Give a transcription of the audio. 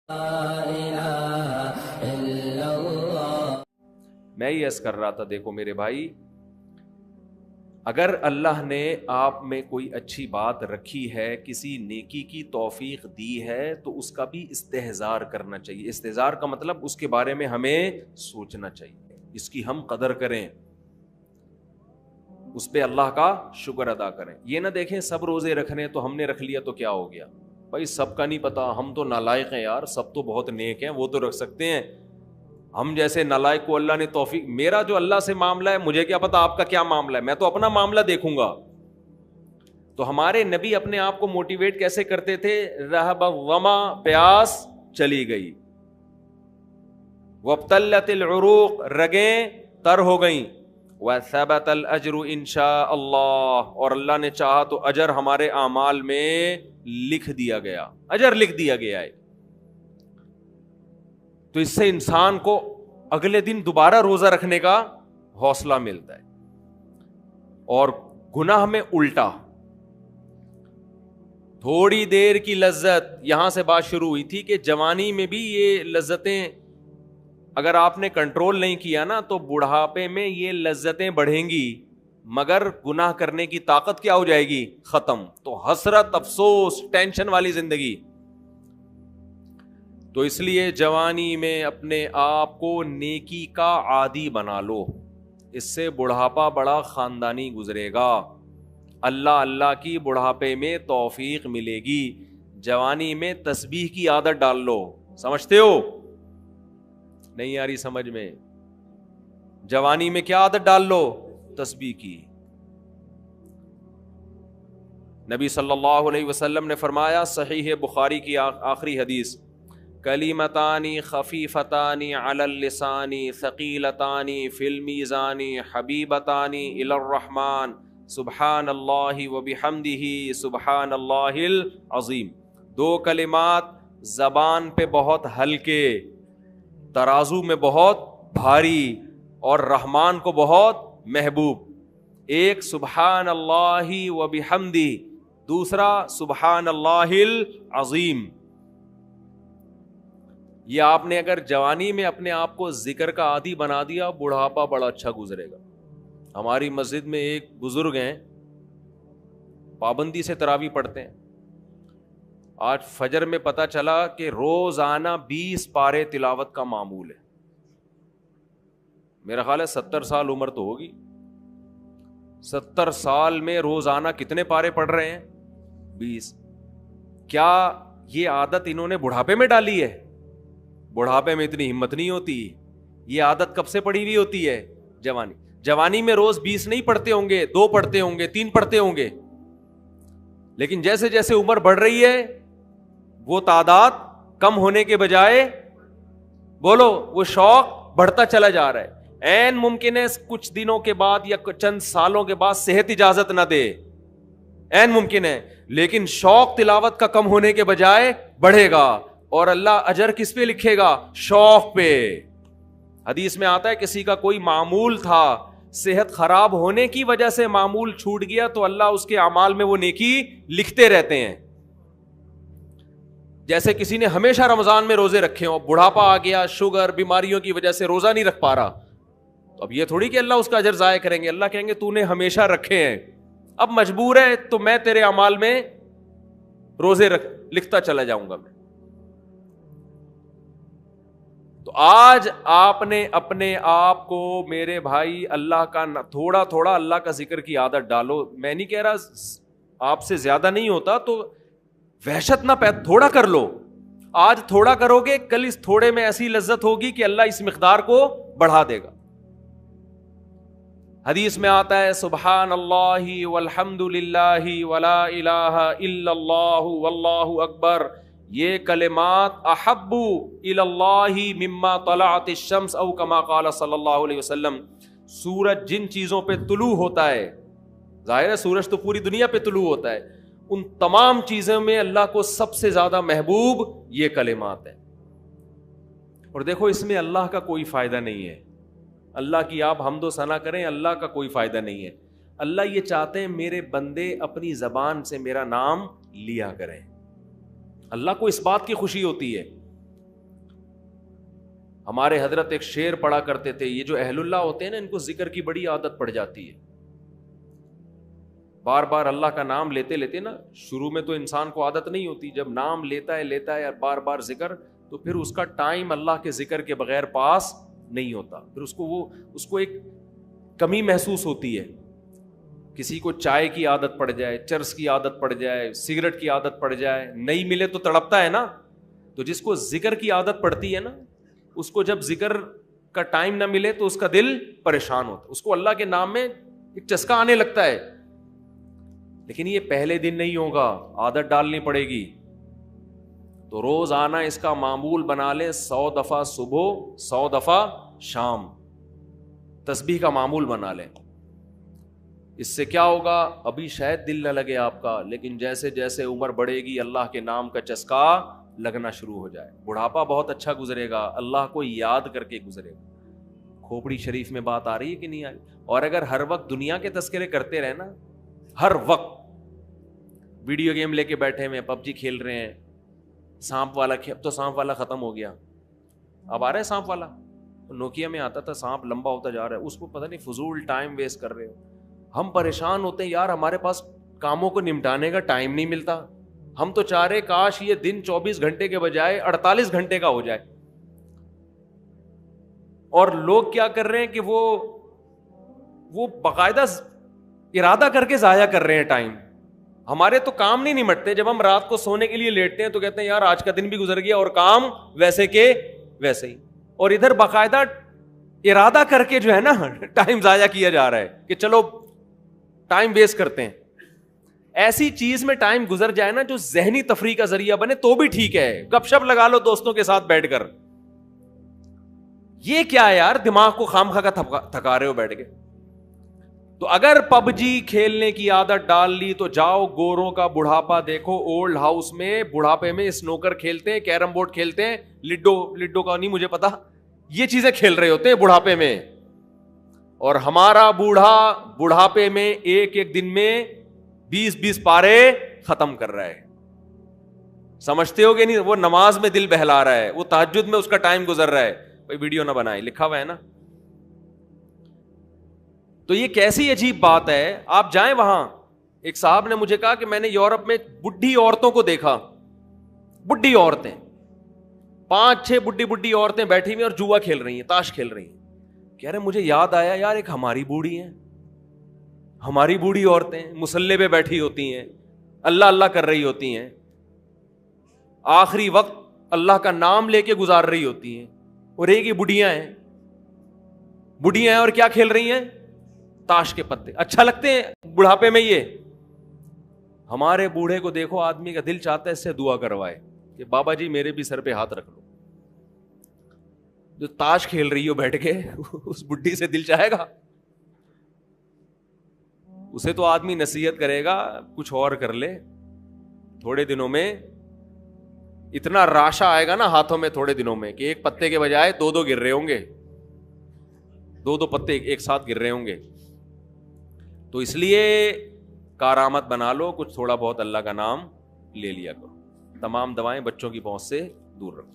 میں یہ عرض کر رہا تھا، دیکھو میرے بھائی، اگر اللہ نے آپ میں کوئی اچھی بات رکھی ہے، کسی نیکی کی توفیق دی ہے، تو اس کا بھی استحضار کرنا چاہیے۔ استحضار کا مطلب اس کے بارے میں ہمیں سوچنا چاہیے، اس کی ہم قدر کریں، اس پہ اللہ کا شکر ادا کریں۔ یہ نہ دیکھیں سب روزے رکھنے تو ہم نے رکھ لیا تو کیا ہو گیا، بھائی سب کا نہیں پتا، ہم تو نالائق ہیں یار، سب تو بہت نیک ہیں، وہ تو رکھ سکتے ہیں، ہم جیسے نالائق کو اللہ نے توفیق۔ میرا جو اللہ سے معاملہ ہے، مجھے کیا پتا آپ کا کیا معاملہ ہے، میں تو اپنا معاملہ دیکھوں گا۔ تو ہمارے نبی اپنے آپ کو موٹیویٹ کیسے کرتے تھے؟ رہب الظما، پیاس چلی گئی، وابتلت العروق، رگیں تر ہو گئیں، وثبت الاجر انشاء اللہ، اور اللہ نے چاہا تو اجر ہمارے اعمال میں لکھ دیا گیا، اجر لکھ دیا گیا ہے۔ تو اس سے انسان کو اگلے دن دوبارہ روزہ رکھنے کا حوصلہ ملتا ہے۔ اور گناہ میں الٹا، تھوڑی دیر کی لذت، یہاں سے بات شروع ہوئی تھی کہ جوانی میں بھی یہ لذتیں اگر آپ نے کنٹرول نہیں کیا نا تو بڑھاپے میں یہ لذتیں بڑھیں گی، مگر گناہ کرنے کی طاقت کیا ہو جائے گی؟ ختم۔ تو حسرت، افسوس، ٹینشن والی زندگی۔ تو اس لیے جوانی میں اپنے آپ کو نیکی کا عادی بنا لو، اس سے بڑھاپا بڑا خاندانی گزرے گا، اللہ اللہ کی بڑھاپے میں توفیق ملے گی۔ جوانی میں تسبیح کی عادت ڈال لو، سمجھتے ہو؟ نہیں آ رہی سمجھ میں؟ جوانی میں کیا عادت ڈال لو؟ تسبیح کی۔ نبی صلی اللہ علیہ وسلم نے فرمایا، صحیح بخاری کی آخری حدیث، کلیمتانی خفیفتانی علی اللسانی ثقیلتانی فی المیزان حبیبتانی الی الرحمن سبحان اللہ وبحمدہ سبحان اللہ العظیم۔ دو کلمات زبان پہ بہت ہلکے، ترازو میں بہت بھاری، اور رحمان کو بہت محبوب۔ ایک سبحان اللہ وبحمدہ، دوسرا سبحان اللہ العظیم۔ یہ آپ نے اگر جوانی میں اپنے آپ کو ذکر کا عادی بنا دیا، بڑھاپا بڑا اچھا گزرے گا۔ ہماری مسجد میں ایک بزرگ ہیں، پابندی سے تراویح پڑھتے ہیں۔ آج فجر میں پتا چلا کہ روزانہ 20 پارے تلاوت کا معمول ہے۔ میرا خیال ہے 70 سال عمر تو ہوگی، 70 سال میں روزانہ کتنے پارے پڑھ رہے ہیں؟ 20۔ کیا یہ عادت انہوں نے بڑھاپے میں ڈالی ہے؟ بڑھاپے میں اتنی ہمت نہیں ہوتی، یہ عادت کب سے پڑی ہوئی ہوتی ہے؟ جوانی میں روز 20 نہیں پڑھتے ہوں گے، 2 پڑھتے ہوں گے، 3 پڑھتے ہوں گے، لیکن جیسے جیسے عمر بڑھ رہی ہے وہ تعداد کم ہونے کے بجائے، بولو، وہ شوق بڑھتا چلا جا رہا ہے۔ عین ممکن ہے کچھ دنوں کے بعد یا چند سالوں کے بعد صحت اجازت نہ دے، عین ممکن ہے، لیکن شوق تلاوت کا کم ہونے کے بجائے بڑھے گا، اور اللہ اجر کس پہ لکھے گا؟ شوق پہ۔ حدیث میں آتا ہے کسی کا کوئی معمول تھا، صحت خراب ہونے کی وجہ سے معمول چھوٹ گیا تو اللہ اس کے اعمال میں وہ نیکی لکھتے رہتے ہیں۔ جیسے کسی نے ہمیشہ رمضان میں روزے رکھے ہوں، بڑھاپا آ گیا، شوگر، بیماریوں کی وجہ سے روزہ نہیں رکھ پا رہا، تو اب یہ تھوڑی کہ اللہ اس کا اجر ضائع کریں گے، اللہ کہیں گے تو نے ہمیشہ رکھے ہیں، اب مجبور ہے تو میں تیرے اعمال میں روزے لکھتا چلا جاؤں گا میں۔ تو آج آپ نے اپنے آپ کو، میرے بھائی، اللہ کا تھوڑا تھوڑا اللہ کا ذکر کی عادت ڈالو۔ میں نہیں کہہ رہا آپ سے زیادہ نہیں ہوتا تو وحشت نہ تھوڑا کر لو۔ آج تھوڑا کرو گے، کل اس تھوڑے میں ایسی لذت ہوگی کہ اللہ اس مقدار کو بڑھا دے گا۔ حدیث میں آتا ہے سبحان اللہ والحمد للہ ولا الہ الا اللہ واللہ اکبر، یہ کلمات احب الی اللہ مما طلعت الشمس، او کما قال صلی اللہ علیہ وسلم۔ سورج جن چیزوں پہ طلوع ہوتا ہے، ظاہر ہے سورج تو پوری دنیا پہ طلوع ہوتا ہے، ان تمام چیزوں میں اللہ کو سب سے زیادہ محبوب یہ کلمات ہیں۔ اور دیکھو اس میں اللہ کا کوئی فائدہ نہیں ہے، اللہ کی آپ حمد و ثنا کریں، اللہ کا کوئی فائدہ نہیں ہے۔ اللہ یہ چاہتے ہیں میرے بندے اپنی زبان سے میرا نام لیا کریں، اللہ کو اس بات کی خوشی ہوتی ہے۔ ہمارے حضرت ایک شعر پڑھا کرتے تھے, یہ جو اہل اللہ ہوتے ہیں نا ان کو ذکر کی بڑی عادت پڑ جاتی ہے, بار بار اللہ کا نام لیتے لیتے نا, شروع میں تو انسان کو عادت نہیں ہوتی, جب نام لیتا ہے بار بار ذکر, تو پھر اس کا ٹائم اللہ کے ذکر کے بغیر پاس نہیں ہوتا, پھر اس کو ایک کمی محسوس ہوتی ہے. کسی کو چائے کی عادت پڑ جائے, چرس کی عادت پڑ جائے, سگریٹ کی عادت پڑ جائے, نہیں ملے تو تڑپتا ہے نا. تو جس کو ذکر کی عادت پڑتی ہے نا, اس کو جب ذکر کا ٹائم نہ ملے تو اس کا دل پریشان ہوتا ہے, اس کو اللہ کے نام میں ایک چسکا آنے لگتا ہے. لیکن یہ پہلے دن نہیں ہوگا, عادت ڈالنی پڑے گی. تو روز آنا اس کا معمول بنا لے, 100 دفعہ صبح 100 دفعہ شام تسبیح کا معمول بنا لیں. اس سے کیا ہوگا, ابھی شاید دل نہ لگے آپ کا, لیکن جیسے جیسے عمر بڑھے گی اللہ کے نام کا چسکا لگنا شروع ہو جائے. بڑھاپا بہت اچھا گزرے گا, اللہ کو یاد کر کے گزرے گا. کھوپڑی شریف میں بات آ رہی ہے کہ نہیں آ رہی؟ اور اگر ہر وقت دنیا کے تذکرے کرتے رہے نا, ہر وقت ویڈیو گیم لے کے بیٹھے ہوئے, پب جی کھیل رہے ہیں, سانپ والا, اب تو سانپ والا ختم ہو گیا, اب آ رہا ہے سانپ والا. نوکیا میں آتا تھا, سانپ لمبا ہوتا جا رہا ہے, اس کو پتہ نہیں فضول ٹائم ویسٹ کر رہے ہو. ہم پریشان ہوتے ہیں یار, ہمارے پاس کاموں کو نمٹانے کا ٹائم نہیں ملتا. ہم تو چاہ رہے کاش یہ دن 24 گھنٹے کے بجائے 48 گھنٹے کا ہو جائے. اور لوگ کیا کر رہے ہیں کہ وہ باقاعدہ ارادہ کر کے ضائع کر رہے ہیں ٹائم. ہمارے تو کام نہیں نمٹتے. جب ہم رات کو سونے کے لیے لیٹتے ہیں تو کہتے ہیں یار آج کا دن بھی گزر گیا اور کام ویسے کے ویسے ہی. اور ادھر باقاعدہ ارادہ کر کے جو ہے نا ٹائم ضائع کیا جا رہا ہے کہ چلو ٹائم ویسٹ کرتے ہیں. ایسی چیز میں ٹائم گزر جائے نا جو ذہنی تفریح کا ذریعہ بنے تو بھی ٹھیک ہے. گپ شپ لگا لو دوستوں کے ساتھ بیٹھ کر. یہ کیا ہے یار, دماغ کو خام خواہ کا تھکا رہے ہو بیٹھ کے. تو اگر پب جی کھیلنے کی عادت ڈال لی تو جاؤ گوروں کا بڑھاپا دیکھو, اولڈ ہاؤس میں بڑھاپے میں اسنوکر کھیلتے ہیں, کیرم بورڈ کھیلتے ہیں, لڈو کا نہیں مجھے پتا, یہ چیزیں کھیل رہے ہوتے ہیں بڑھاپے میں. اور ہمارا بوڑھا بڑھاپے میں ایک ایک دن میں 20 پارے ختم کر رہا ہے. سمجھتے ہو کہ نہیں؟ وہ نماز میں دل بہلا رہا ہے, وہ تہجد میں اس کا ٹائم گزر رہا ہے. کوئی ویڈیو نہ بنائے, لکھا ہوا ہے نا. تو یہ کیسی عجیب بات ہے. آپ جائیں وہاں, ایک صاحب نے مجھے کہا کہ میں نے یورپ میں بڈھی عورتوں کو دیکھا, بڈھی عورتیں 5-6 بڈھی عورتیں بیٹھی ہوئی اور جوا کھیل رہی ہیں, تاش کھیل رہی ہیں. کہہ رہے مجھے یاد آیا یار ایک ہماری بوڑھی ہیں, ہماری بوڑھی عورتیں مصلے پہ بیٹھی ہوتی ہیں, اللہ اللہ کر رہی ہوتی ہیں, آخری وقت اللہ کا نام لے کے گزار رہی ہوتی ہیں. اور ایک یہ بڑھیاں ہیں اور کیا کھیل رہی ہیں, تاش کے پتے. اچھا لگتے ہیں بڑھاپے میں یہ. ہمارے بوڑھے کو دیکھو, آدمی کا دل چاہتا ہے اس سے دعا کروائے کہ بابا جی میرے بھی سر پہ ہاتھ رکھ لو. جو تاش کھیل رہی ہو بیٹھ کے اس بڈھی سے دل چاہے گا؟ اسے تو آدمی نصیحت کرے گا کچھ اور کر لے. تھوڑے دنوں میں اتنا راشا آئے گا نا ہاتھوں میں تھوڑے دنوں میں کہ ایک پتے کے بجائے 2 گر رہے ہوں گے, 2 پتے ایک ساتھ گر رہے ہوں گے. تو اس لیے کارآمد بنا لو, کچھ تھوڑا بہت اللہ کا نام لے لیا کرو. تمام دوائیں بچوں کی پہنچ سے دور رکھو.